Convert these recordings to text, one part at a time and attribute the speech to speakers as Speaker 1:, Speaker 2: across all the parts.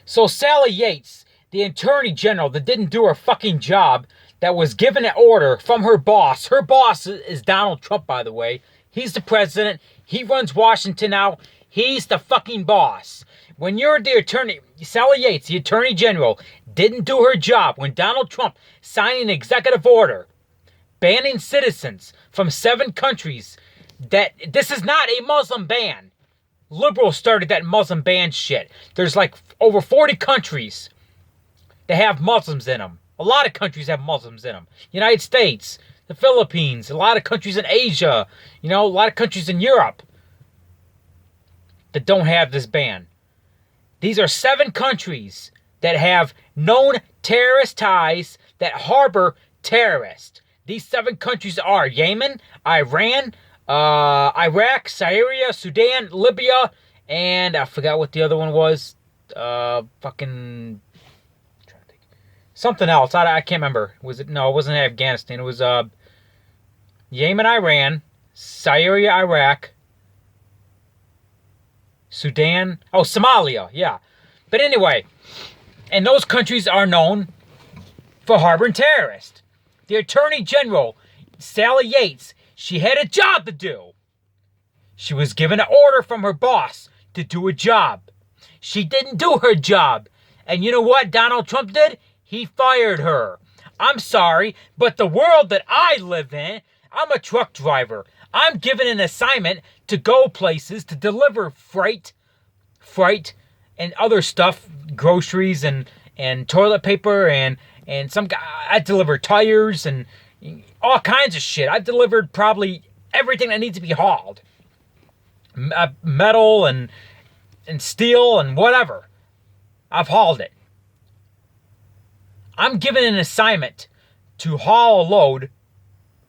Speaker 1: So Sally Yates, the Attorney General that didn't do her fucking job, that was given an order from her boss. Her boss is Donald Trump, by the way. He's the president. He runs Washington now. He's the fucking boss. When you're the attorney, Sally Yates, the Attorney General, didn't do her job when Donald Trump signed an executive order banning citizens from 7 countries. That this is not a Muslim ban. Liberals started that Muslim ban shit. There's like over 40 countries that have Muslims in them. A lot of countries have Muslims in them. United States, the Philippines, a lot of countries in Asia, a lot of countries in Europe that don't have this ban. These are 7 countries that have known terrorist ties that harbor terrorists. These 7 countries are Yemen, Iran, Iraq, Syria, Sudan, Libya, and I forgot what the other one was. Something else. I can't remember. Was it? No, it wasn't Afghanistan. It was Yemen, Iran, Syria, Iraq, Sudan. Oh, Somalia. Yeah. But anyway, and those countries are known for harboring terrorists. The Attorney General, Sally Yates, she had a job to do. She was given an order from her boss to do a job. She didn't do her job. And you know what Donald Trump did? He fired her. I'm sorry, but the world that I live in, I'm a truck driver. I'm given an assignment to go places to deliver freight, and other stuff, groceries and toilet paper and I deliver tires and all kinds of shit. I've delivered probably everything that needs to be hauled. Metal and steel and whatever. I've hauled it. I'm given an assignment to haul a load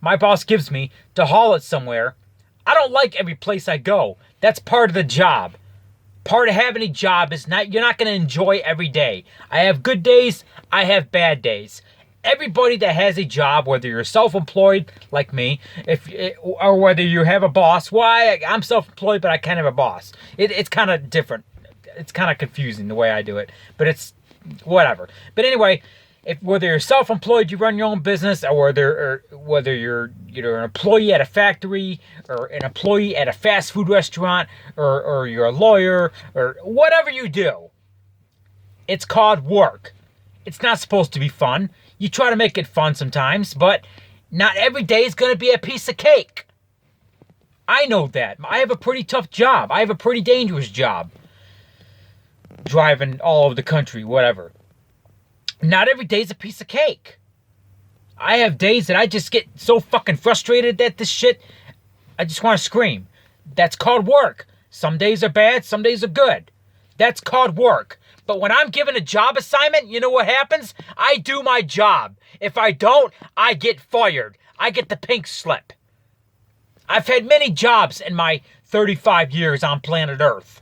Speaker 1: my boss gives me to haul it somewhere. I don't like every place I go. That's part of the job. Part of having a job is you're not going to enjoy every day. I have good days. I have bad days. Everybody that has a job, whether you're self-employed like me, or whether you have a boss. I'm self-employed, but I can't have a boss. It's kind of different. It's kind of confusing the way I do it, but it's whatever. But anyway, whether you're self-employed, you run your own business, or whether you're an employee at a factory, or an employee at a fast food restaurant, or you're a lawyer, or whatever you do, it's called work. It's not supposed to be fun. You try to make it fun sometimes, but not every day is going to be a piece of cake. I know that. I have a pretty tough job. I have a pretty dangerous job. Driving all over the country, whatever. Not every day is a piece of cake. I have days that I just get so fucking frustrated at this shit, I just want to scream. That's called work. Some days are bad, some days are good. That's called work. But when I'm given a job assignment, you know what happens? I do my job. If I don't, I get fired. I get the pink slip. I've had many jobs in my 35 years on planet Earth.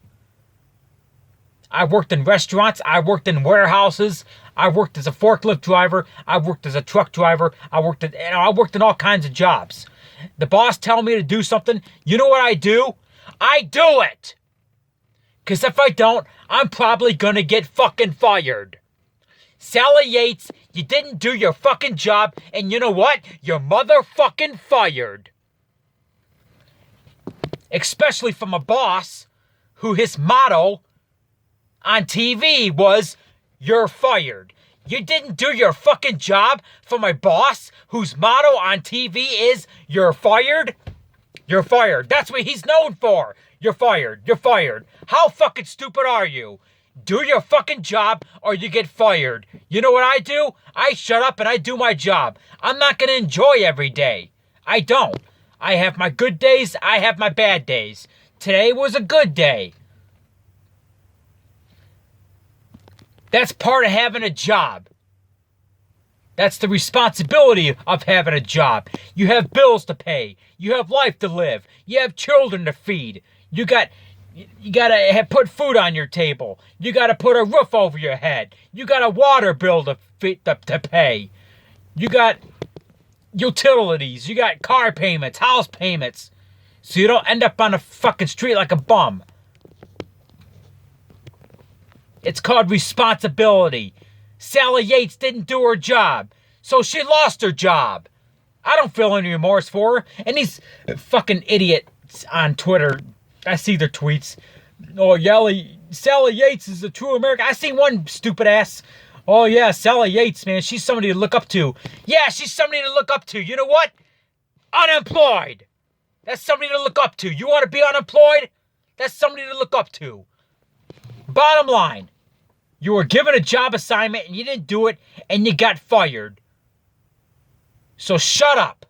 Speaker 1: I worked in restaurants. I worked in warehouses. I worked as a forklift driver. I worked as a truck driver. I worked in all kinds of jobs. The boss tells me to do something. You know what I do? I do it. Because if I don't, I'm probably going to get fucking fired. Sally Yates, you didn't do your fucking job, and you know what? You're motherfucking fired. Especially from a boss who his motto on TV was, you're fired. You didn't do your fucking job for my boss whose motto on TV is, you're fired? You're fired. That's what he's known for. You're fired. You're fired. How fucking stupid are you? Do your fucking job or you get fired. You know what I do? I shut up and I do my job. I'm not going to enjoy every day. I don't. I have my good days. I have my bad days. Today was a good day. That's part of having a job. That's the responsibility of having a job. You have bills to pay. You have life to live. You have children to feed. You gotta put food on your table. You gotta put a roof over your head. You got a water bill to pay. You got utilities. You got car payments, house payments. So you don't end up on a fucking street like a bum. It's called responsibility. Sally Yates didn't do her job, so she lost her job. I don't feel any remorse for her. And these fucking idiots on Twitter, I see their tweets. Oh, Sally Yates is a true American. I seen one stupid ass. Oh, yeah, Sally Yates, man. She's somebody to look up to. Yeah, she's somebody to look up to. You know what? Unemployed. That's somebody to look up to. You want to be unemployed? That's somebody to look up to. Bottom line, you were given a job assignment and you didn't do it and you got fired. So shut up.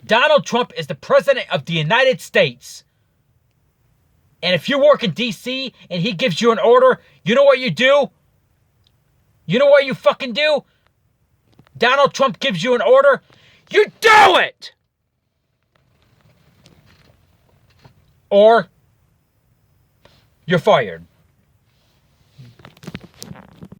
Speaker 1: Donald Trump is the president of the United States. And if you work in D.C. and he gives you an order, you know what you do? You know what you fucking do? Donald Trump gives you an order, you do it! Or you're fired.